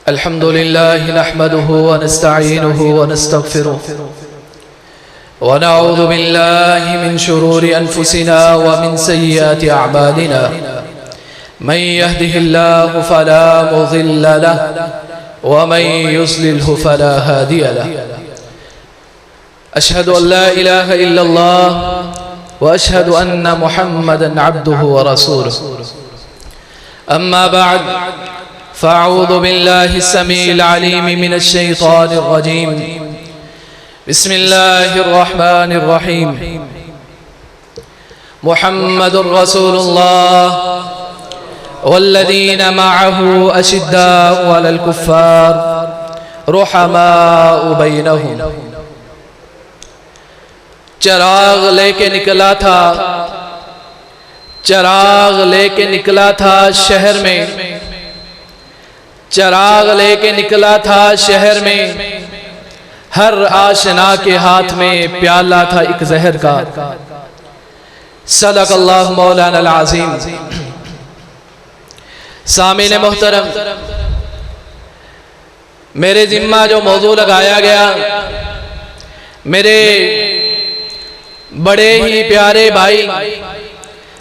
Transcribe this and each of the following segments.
अल्हम्दुलिल्लाह नहमदुहु व नस्तईनुहु व नस्तगफिरुह व नऊज़ु बिल्लाहि मिन शुरूरि अनफुसिना व मिन सय्यिआति अअमालिना मन यहदिहिल्लाहु फला मुज़िल्ल लहु व मन युज़लिल्हु फला हादिय लहु अशहदु अन ला इलाहा इल्लल्लाह व अशहदु अन्ना मुहम्मदन अब्दुहु व रसूलुहु अम्मा बाद फ़अऊज़ु बिल्लाहि अस्समीइल अलीम मिनश शैतानिर रजीम बिस्मिल्लाहिर रहमानिर रहीम मुहम्मदुर रसूलुल्लाह वल्लज़ीना मअहु अशिद्दाउ अलल कुफ़्फ़ार रुहमाउ बैनहुम। चिराग लेके निकला था शहर में, चिराग लेके निकला था शहर में, हर आशना के हाथ में प्याला था एक जहर का। सदक़ल्लाहु मौलाना अज़ीम। सामीन मोहतरम, मेरे जिम्मा जो मौजू लगाया गया, मेरे बड़े ही प्यारे भाई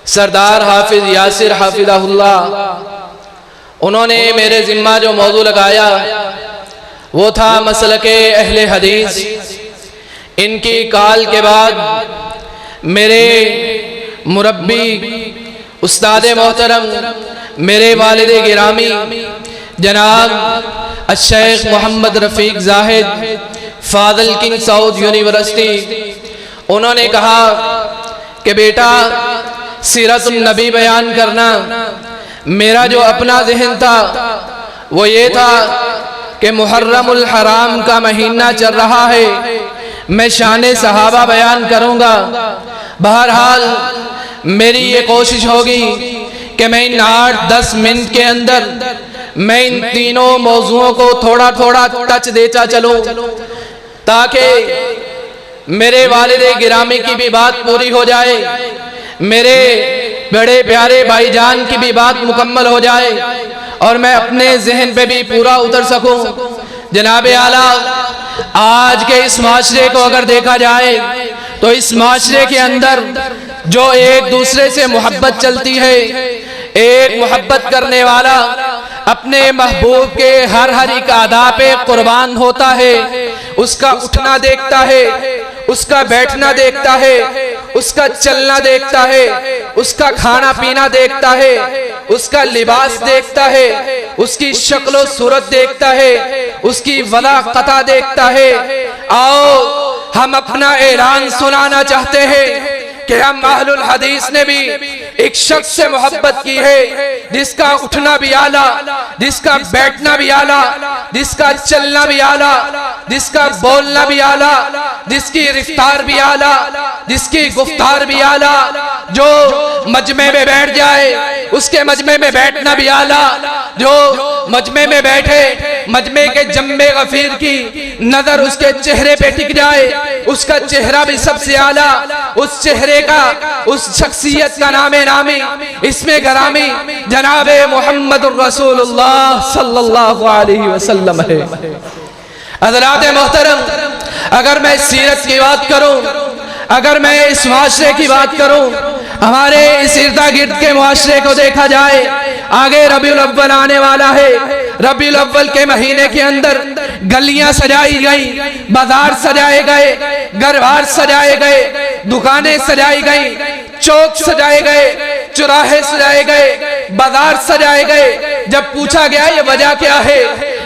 सरदार हाफिज यासिर हाफिज़हुल्लाह, उन्होंने मेरे जिम्मा जो मौजू लगाया वो था मसलके अहले हदीस। इनकी काल के बाद मेरे मुरब्बी उस्ताद मोहतरम, मेरे वालिद गिरामी जनाब शेख मोहम्मद रफ़ीक ज़ाहिद फादल किंग साउथ यूनिवर्सिटी, उन्होंने कहा कि बेटा सीरतुन नबी बयान करना। मेरा जो अपना ज़हन था वो ये था कि मुहर्रमुल हराम का महीना चल रहा है, मैं शान सहाबा बयान करूँगा। बहरहाल मेरी ये कोशिश होगी कि मैं इन 8-10 मिनट के अंदर मैं इन तीनों मौज़ुओं को थोड़ा थोड़ा टच देता चलूँ, ताकि मेरे वालिद गिरामी की भी बात पूरी हो जाए, मेरे बड़े प्यारे भाईजान की भी बात मुकम्मल हो जाए और मैं अपने जहन पे भी पूरा उतर सकूं। जनाब आला, आज के इस माशरे को अगर देखा जाए तो इस माशरे के अंदर जो एक दूसरे से मोहब्बत चलती है, एक मोहब्बत करने वाला अपने महबूब के हर एक अदा पे कुर्बान होता है, उसका उठना देखता है, उसका बैठना देखता है, उसका चलना देखता है, उसका खाना पीना देखता है, उसका लिबास देखता है, उसकी शक्ल सूरत देखता है, उसकी वला कता देखता है। आओ हम अपना ऐलान सुनाना चाहते हैं कि हम अहलुल हदीस ने भी एक शख्स से मोहब्बत की है जिसका उठना भी आला, जिसका बैठना भी आला, जिसका चलना भी आला, जिसका बोलना भी आला, जिसकी रफ्तार भी आला, जिसकी गुफ्तार भी आला। जो मजमे में बैठ जाए उसके मजमे में बैठना भी आला, जो मजमे में बैठे मजमे के जम्मे गफीर की नजर उसके चेहरे पे टिक जाए, उसका चेहरा भी सबसे आला, उस चेहरे का, उस शख्सियत का नामे नामी इसमें गरामी जनाबे मुहम्मदुर रसूलुल्लाह सल्लल्लाहु अलैहि वसल्लम है। हज़रात मोहतरम, अगर मैं सीरत की बात करूं, अगर मैं इस माशरे की बात करूं, हमारे इस इर्दा गिर्द के माशरे को देखा जाए, आगे रबीउल अव्वल आने वाला है। रबीउल अव्वल के महीने के अंदर गलियां सजाई गई, बाजार सजाए गए, घर-बार सजाए गए, दुकानें सजाई गई, चौक सजाए गए, चौराहे सजाए गए, बाजार सजाए गए। जब पूछा गया ये वजह क्या है,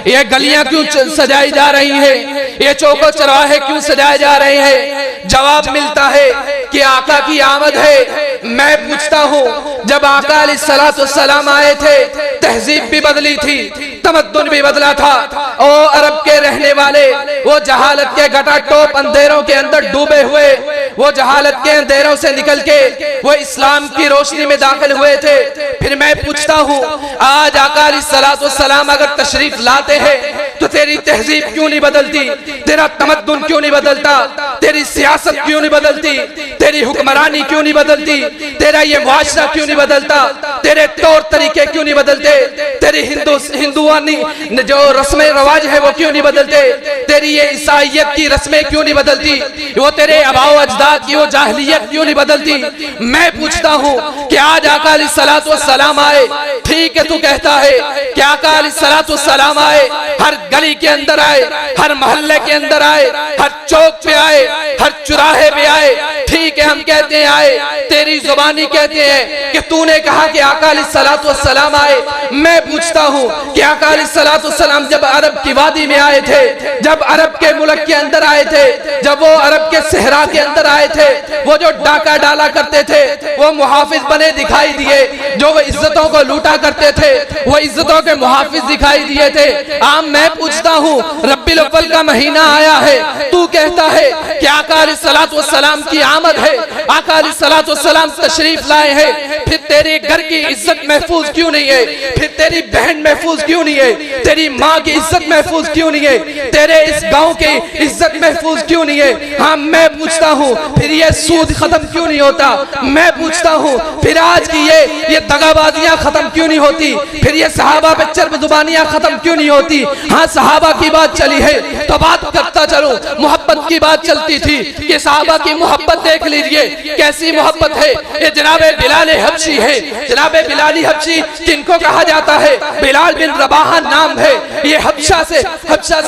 ये गलियां क्यों सजाई जा रही है, ये चौक चौराहे क्यों सजाए जा रहे हैं, जवाब मिलता है कि आका की आमद है। मैं पूछता हूँ, जब आका अलैहिस्सलाम आए थे तहजीब भी बदली थी, तमद्दुन भी बदला था। ओ अरब के रहने वाले वो जहालत के घटाटोप अंधेरों के अंदर डूबे हुए, वो जहालत के अंधेरों से निकल के वो इस्लाम की रोशनी में दाखिल हुए थे। फिर मैं पूछता हूँ, आज आका अलैहिस्सलाम अगर तशरीफ लाते हैं तो तेरी तहजीब क्यों नहीं बदलती, तेरा तमद्दुन क्यों नहीं बदलता, तेरी सियासत क्यों नहीं बदलती, तेरी हुक्मरानी क्यों नहीं बदलती, तेरा ये मुआशरा क्यों नहीं बदलता, तेरे तौर तरीके क्यों नहीं बदलते, तेरी हिंदुआनी जो रस्में रवाज है वो क्यों नहीं बदलते, तेरी ये ईसाइयत की रस्में क्यों नहीं बदलती, वो तेरे आबाओ अजदाद की वो जाहिलियत क्यों नहीं बदलती। मैं पूछता हूँ कि आज आका अलैहिस्सलातु वस्सलाम आए, ठीक है तू कहता है कि आका अलैहिस्सलातु वस्सलाम आए, हर गली के अंदर आए, हर मोहल्ले के अंदर आए, हर चौक पे आए, हर चौराहे पे आए, ठीक है हम कहते हैं आए, तेरी जुबानी कहते हैं कि तूने कहा कि आका अलैहिस्सलातु वस्सलाम आए। मैं पूछता हूँ कि आका अलैहिस्सलातु वस्सलाम जब अरब की वादी में आए थे, जब अरब के मुल्क के अंदर आए थे, जब वो अरब के सहरा के अंदर आए थे, वो जो डाका डाला करते थे वो मुहाफिज बने दिखाई दिए, जो वो इज्जतों को लूटा करते थे वो इज्जतों के मुहाफिज दिखाई दिए थे। मैं पूछता हूँ रब्बिल अव्वल का महीना आया है, तू कहता है कि आका अलैहिस्सलातु वस्सलाम की आमद है, आका अलैहिस्सलातु वस्सलाम तशरीफ लाए हैं, फिर तेरे घर की इज्जत महफूज क्यों नहीं है, फिर तेरी बहन महफूज क्यों नहीं है, तेरी माँ की इज्जत महफूज क्यों नहीं है, तेरे इस गांव की इज्जत महफूज क्यों नहीं है। हाँ मैं पूछता हूँ फिर ये सूद खत्म क्यों नहीं होता, मैं पूछता हूँ फिर आज की ये दगाबाजियां खत्म क्यों नहीं होती, फिर ये सहाबा पे चर्ब जुबानियां खत्म क्यों नहीं होती। हाँ सहाबा की बात चली है तो बात करता चलूं, मोहब्बत की बात चलती थी कि सहाबा की मोहब्बत देख लीजिए कैसी मोहब्बत है। ये जनाबे बिलाल हबशी है, जनाबे बिलाली हबशी जिनको कहा जाता है बिलाल बिन रबाह नाम है, ये हबशा से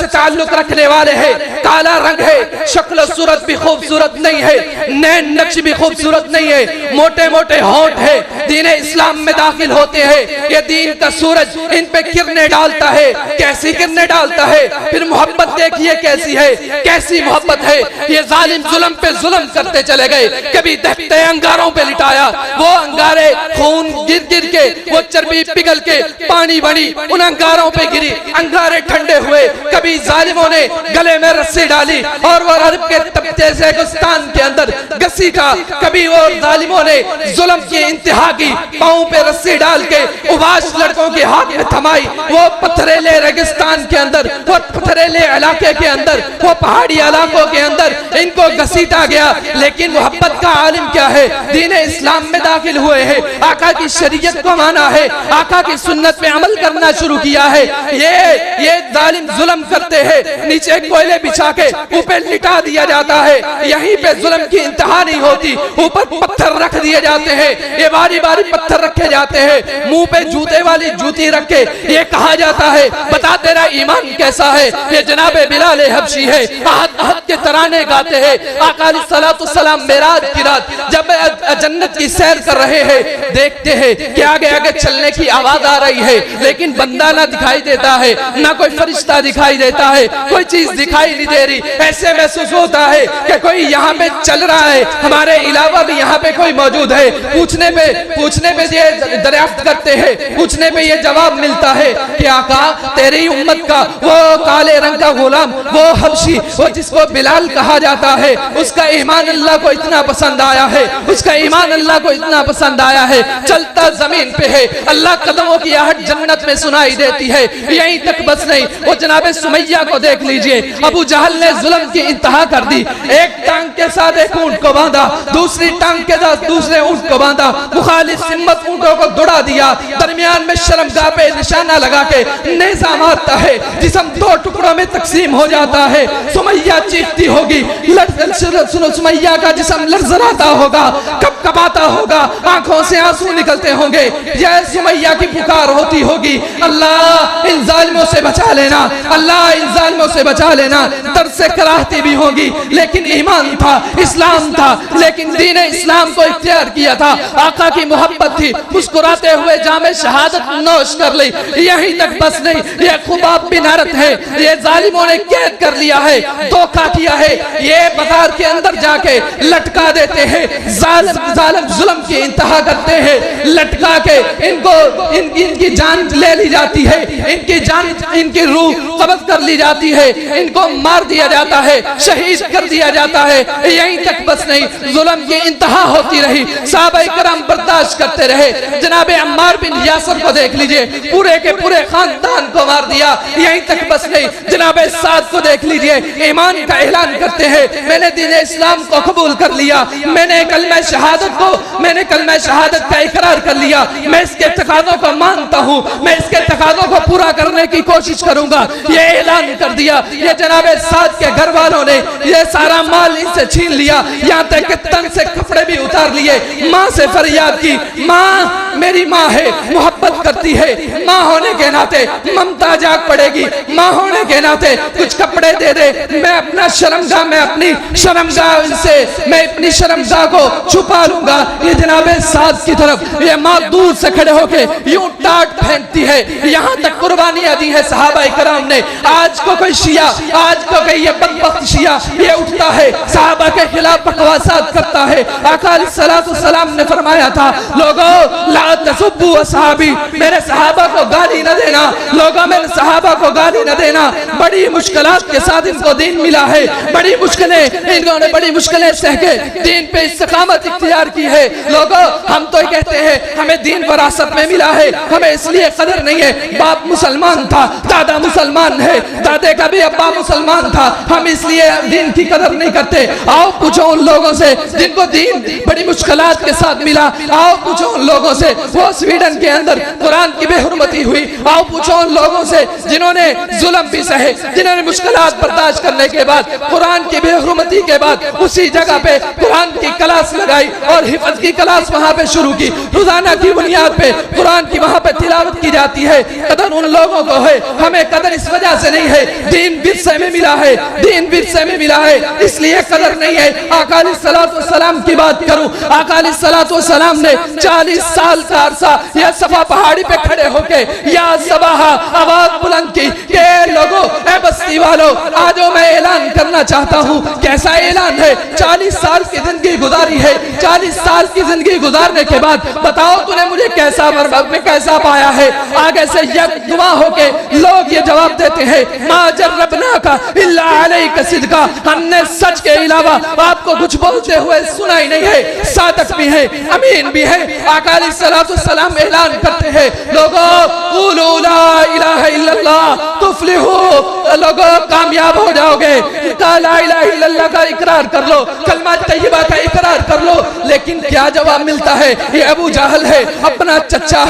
ताल्लुक रखने वाले हैं, काला रंग है, शक्ल सूरत भी खूबसूरत नहीं है, नैन नक्श भी खूबसूरत नहीं है, मोटे मोटे होंठ है, दीन इस्लाम में दाखिल होते हैं, ये दीन का सूरज इन पे किरणें डालता है, कैसी किरणें डालता है। फिर मोहब्बत देखिए कैसी है, कैसी मोहब्बत है। ये जालिम जुल्म पे जुल्म करते चले गए, कभी दहते अंगारों पे लिटाया, वो अंगारे खून गिर गिर के, वो चर्बी पिघल के पानी बनी, उन अंगारों पे गिरी, अंगारे ठंडे हुए। कभी जालिमों ने गले में रस्सी डाली और वो अरब के तबके से गुस्तान के अंदर घसीटा, कभी वो जालिमों ने जुल्म की इंतहा की, पांव पे रस्सी डाल के उबाश लड़कों के हाथ में थमाई, वो पथरेले रेगिस्तान के अंदर, वो पथरेले इलाके के अंदर, वो पहाड़ी इलाकों के अंदर इनको घसीटा गया। लेकिन मोहब्बत का आलिम क्या है, दीन इस्लाम में दाखिल हुए हैं, आका की शरीयत को माना है, आका की सुन्नत पे अमल करना शुरू किया है। ये जालिम जुल्म करते हैं, नीचे कोयले बिछा के ऊपर लिटा दिया जाता है, यहीं पे जुल्म की इंतहा नहीं होती, ऊपर पत्थर रख दिए जाते हैं, ये बारी बारी पत्थर रखे जाते हैं, मुंह पे जूते वाली जूती रख के ये कहा जाता है बता तेरा ईमान कैसा है। ये जनाबे बिलाल हबशी है, आहद आहद के तराने गाते हैं। आका अलैहिस्सलातु वस्सलाम मेराज की रात जब जन्नत की सैर कर रहे हैं, देखते हैं कि आगे आगे चलने की आवाज आ रही है, लेकिन बंदा ना दिखाई देता है, ना कोई फरिश्ता दिखाई देता है, कोई चीज दिखाई नहीं दे रही। ऐसे महसूस होता है कि कोई यहाँ पे चल रहा है, हमारे अलावा भी यहाँ पे कोई मौजूद है। पूछने पे ये दरियाफ्त करते हैं, पूछने पे ये जवाब मिलता है कि आका तेरी उम्मत का वो काले रंग का गुलाम, वो हबशी, वो जिसको बिलाल कहा जाता है, उसका ईमान अल्लाह को इतना पसंद आया है, उसका ईमान अल्लाह को इतना पसंद आया है, चलता जमीन पे है, अल्लाह कदमों की आहट जन्नत में सुनाई देती है। यहीं तक बस नहीं, वो जनाबे सुमैया को देख लीजिए, अबू जहल ने जुल्म की इंतहा कर दी, एक टांग के साथ एक ऊंट को बांधा, दूसरी टांग के साथ दूसरे ऊंट को बांधा, मुखालिफ सिम्मत ऊंटों को दौड़ा दिया, दरमियान में शर्मगाह पे निशाना लगा के नेज़ा मारता है, जिस्म दो टुकड़ों में तकसीम हो जाता है। सुमैया चीखती होगी, सुनो सुमैया का जिस्म लरजराता होगा, कपकपाता होगा, आंखों से आंसू निकलते होंगे, यह सुमैया की पुकार होती होगी, अल्लाह इन जालिमों से बचा लेना, अल्लाह इन जालिमों से बचा लेना। दर्द से कराहती भी होगी, लेकिन ईमान था, इस्लाम था, लेकिन दीन इस्लाम को इख्तियार किया था, आका की मोहब्बत थी, मुस्कुराते हुए जामे शहादत नोश कर ली। यहीं तक बस नहीं, ये खुबाब बिन हरत है, ये जालिमों ने कैद कर लिया है, धोखा किया है, ये बाजार के अंदर जाके लटका देते हैं, जालिम जुल्म की इंतहा करते हैं, लटका के इनकी जान ले ली जाती है, इनकी रूह कब्ज़ कर ली जाती है, इनको मार दिया जाता है, शहीद कर दिया जाता है। यहीं तक बस नहीं, जुल्म की इंतहा होती रही, सहाबाए किराम बर्दाश्त करते रहे। जनाबे अम्मार बिन यासिर को देख लीजिए, पूरे के पूरे खानदान को मार दिया। यहीं तक बस नहीं, जनाबे साद को देख लीजिए, ईमान का ऐलान करते हैं, मैंने दीन इस्लाम को कबूल कर लिया, मैंने कलमा शहादत का इकरार कर लिया, मैं इसके तकाज़ों को मानता हूँ, मैं इसके तकाज़ों को पूरा करने की कोशिश करूंगा, ये ऐलान कर दिया। ये जनाबे साद के घर वालों ने ये सारा माल इनसे छीन लिया, यहाँ तक कि तन से कपड़े भी उतार लिए। माँ से फरियाद की, माँ मेरी माँ है, मोहब्बत करती है, माँ होने के नाते ममता जाग पड़ेगी, माँ होने के नाते कुछ कपड़े दे दे, मैं अपनी शर्मगाह को छुपा लूंगा। ये जनाबे साद की तरफ ये माँ दूर से खड़े होके यूं टाट फेंकती है। यहाँ तक कुर्बानियां दी है सहाबाए किराम ने। आज को कोई शिया, आज को कोई ये बदबख्त शिया ये उठता है, सहाबा के खिलाफ बकवासात करता है। आका अलैहिस्सलाम ने फरमाया था, लोगों ला तसुब्बु असहाबी, मेरे सहाबा को गाली न देना, लोगों मेरे सहाबा को गाली न देना। बड़ी मुश्किलात के साथ इनको दीन मिला है, बड़ी मुश्किलें सह के दीन पे इस्तिकामत इख्तियार की है। लोगों हम तो कहते हैं हमें दीन विरासत में मिला है, हमें इसलिए कदर नहीं है, बाप मुसलमान था, दादा मुसलमान है, दादे का भी अब्बा मुसलमान था, हम इसलिए दीन की कदर नहीं करते। आओ पूछो उन लोगों से जिनको दीन बड़ी मुश्किलात के साथ मिला, आओ पूछो उन लोगों से वो स्वीडन के अंदर कुरान की बेहुरमती हुई, आओ पूछो उन लोगों से जिन्होंने जुल्म भी सहे, जिन्होंने मुश्किलात बर्दाश्त करने के बाद कुरान की बेहुरमती के बाद उसी जगह पे कुरान की क्लास लगाई और हिफ्ज़ की क्लास वहाँ पे शुरू की। रोजाना की बुनियाद पे कुरान की वहाँ पे तिलावत की जाती है। कदर उन लोगों को है, हमें कदर इस वजह से नहीं है, दीन विरसे में मिला है, दीन विरसे में मिला है, इसलिए कदर नहीं है। आका अलैहिस्सलाम की बात करूं, आका अलैहिस्सलाम ने 40 साल का अरसा यह सफा पहाड़ी पे खड़े होके या सबाहा आवाज बुलंद की के लोगों, ए बस्ती वालों, आज मैं ऐलान करना चाहता हूँ। कैसा ऐलान है? 40 साल की जिंदगी गुजारी है, 40 साल की जिंदगी गुजारने के बाद बताओ तूने मुझे कैसा पाया है? आगे से यक दुआ होके लोग ये जवाब देते हैं, मा जर्रबनाका इल्ला अलैका सिद्का, हमने सच के अलावा आपको कुछ बोलते हुए सुना ही नहीं है। सादक भी है, अमीन भी है। आका अलैहिस्सलाम ऐलान करते हैं, लोगों क़ूलू ला इलाहा इल्लल्लाह तुफ्लिहू, लोगों कामयाब हो जाओगे। ला इलाहा इल्लल्लाह का इकरार कर लो, कलमा तय्यबा का इकरार कर लो। लेकिन क्या जवाब मिलता है? ये अबू जहल है, अपना चच्चा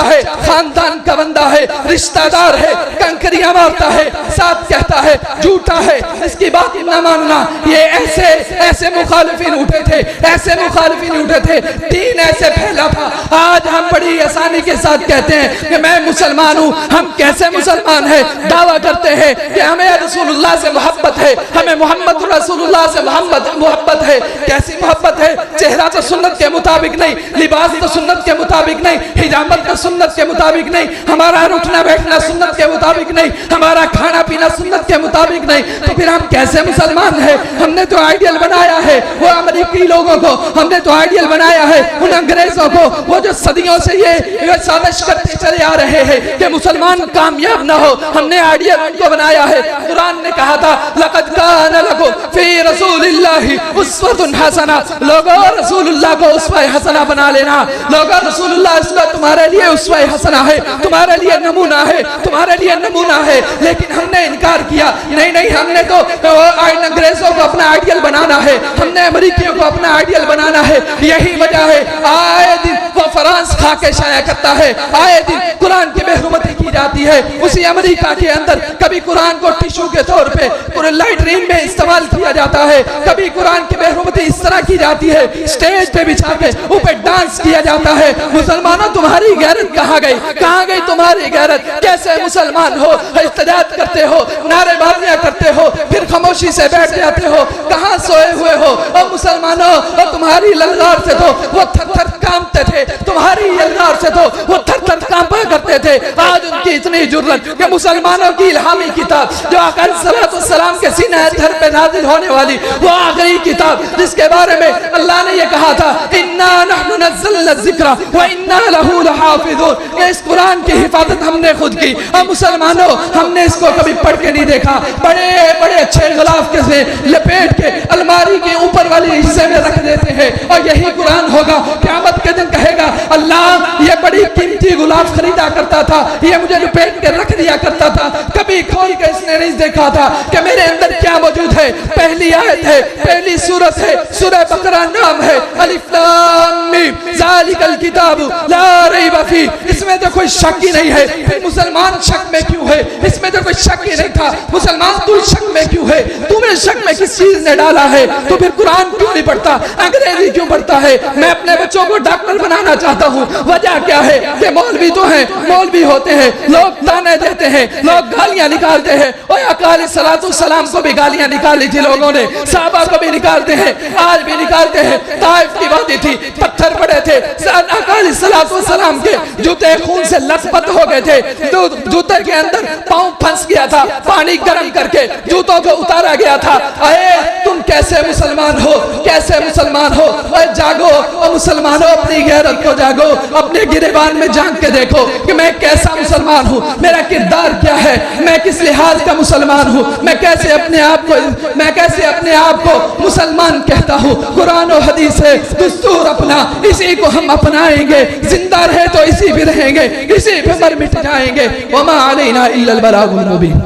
है, खानदान का बंदा है, रिश्तेदार है, कंकरियां मारता है, साथ कहता है झूठा है, इसकी बात न मानना। ये ऐसे मुखालिफिन उठे थे, दीन ऐसे फैला था। आज हम बड़ी आसानी के साथ कहते हैं कि मैं मुसलमान हूँ। हम कैसे मुसलमान हैं? दावा करते हैं कि हमें रसूलुल्लाह से मोहब्बत है, हमें मोहम्मद रसूलुल्लाह से मोहब्बत है। कैसी मोहब्बत है? चेहरा तो सुन्नत के मुताबिक नहीं, लिबास तो सुन्नत के मुताबिक नहीं, हिजामत तो सुन्नत के मुताबिक नहीं, हमारा उठना बैठना सुन्नत के मुताबिक नहीं, हमारा खाना पीना सुन्नत के मुताबिक नहीं। तो फिर हम कैसे मुसलमान हैं? हमने तो आइडियल बनाया है वो अमेरिकी लोगों को, हमने तो आइडियल बनाया है उन अंग्रेजों को, वो जो सदियों से ये साजिश करते चले आ रहे हैं कि मुसलमान कामयाब ना हो। हमने आइडियल उनको बनाया है। कुरान ने कहा था, लक़द कान लकुम फी रसूलिल्लाहि उस्वतुन हसना, लोगों रसूलुल्लाह को उसवा हसना बना लेना। लोगों रसूलुल्लाह तुम्हारे लिए उसवा हसना है, तुम्हारे लिए नमूना है, तुम्हारे लिए नमूना है। लेकिन हमने इनकार किया, नहीं, हमने तो अंग्रेजों को अपना आइडियल बनाना है, हमने अमेरिकियों को अपना आइडियल बनाना है। यही वजह है आए दिन वो फ्रांस खा के शाया करता है, आए दिन कुरान की बेहुरमती की जाती है। उसी अमेरिका के अंदर कभी कुरान को टिश्यू के तौर पे पूरे लाइटरीन में इस्तेमाल किया जाता है, कभी कुरान की बेहुरमती इस तरह की जाती है, स्टेज पे बिछा के ऊपर डांस किया जाता है। मुसलमानों तुम्हारी गैरत कहाँ गई तुम्हारी गैरत? कैसे मुसलमान हो? इख्तिजाज करते हो, नारेबाजियां करते हो, फिर खामोशी से बैठ जाते हो। कहाँ सोए हुए हो? और मुसलमानों, और तुम्हारी ललकार से तो वो थर थर कांपते थे, तुम्हारी ललकार से तो वो थर थर कांपा करते थे। आज उनकी कितनी जुर्रत कि मुसलमानों की इल्हामी किताब जो आका सलाम के सीने अतहर पे नाजिल होने वाली वो आखिरी किताब जिसके बारे में अल्लाह ने ये कहा था इन्ना नहनु नज़्ज़लना ज़िक्रा व इन्ना लहू लहाफ़िज़ून। इस कुरान की हिफाजत हमने खुद की। और मुसलमानों हमने इसको कभी पढ़ के नहीं देखा, बड़े बड़े अच्छे गिलाफ के से लपेट के अलमारी के ऊपर वाले हिस्से में रख देते हैं और यही कुरान होगा। क़यामत के दिन कहेगा अल्लाह ये बड़ी कीमती गुलाफ खरीदा करता था, ये मुझे लपेट के रख दिया करता था, कभी खोल के इसने नहीं देखा था कि मेरे अंदर क्या मौजूद है। पहली आयत है, पहली सूरत है, सूरह बकरा नाम है, अलिफ लाम मीम ज़ालिकल किताब ला रैब फी। इसमें तो कोई शक ही नहीं है, फिर मुसलमान शक में क्यों है? इसमें तो कोई शक ही नहीं था, मुसलमान तू शक में क्यों है? तुम्हें शक में किस चीज ने डाला है? तो फिर कुरान क्यों नहीं पढ़ता, अंग्रेजी क्यों पढ़ता है? मैं अपने बच्चों को डॉक्टर बनाना चाहता हूँ, वजह क्या है कि मौलवी तो हैं, मौलवी होते हैं, लोग ताने देते हैं, लोग गालियां निकालते हैं। और अका सलाम को भी गालियां निकाली थी लोगों ने, साहबा को भी निकालते हैं, आज भी निकालते हैं। ताइफ की वादी थी, पत्थर पड़े थे, सलाम के जूते खून से लथपथ हो गए थे, जूते के अंदर पांव फंस गया था, पानी गर्म करके जूतों को उतारा गया था। अरे तुम कैसे मुसलमान हो, कैसे मुसलमान हो? अरे जागो और मुसलमानों अपनी गैरत को जागो, अपने गिरेबान में झांक के देखो कि मैं कैसा मुसलमान हूँ, मेरा किरदार क्या है, मैं किस लिहाज का मुसलमान हूँ, मैं कैसे अपने आप को मुसलमान कहता हूँ। कुरान और हदीस है दस्तूर अपना, इसी को हम अपनाएंगे, जिंदा रहे तो इसी भी रहेंगे, इसी पे मर मिट जाएंगे। वमा अलैना इल्लल बलागुल मुबीन।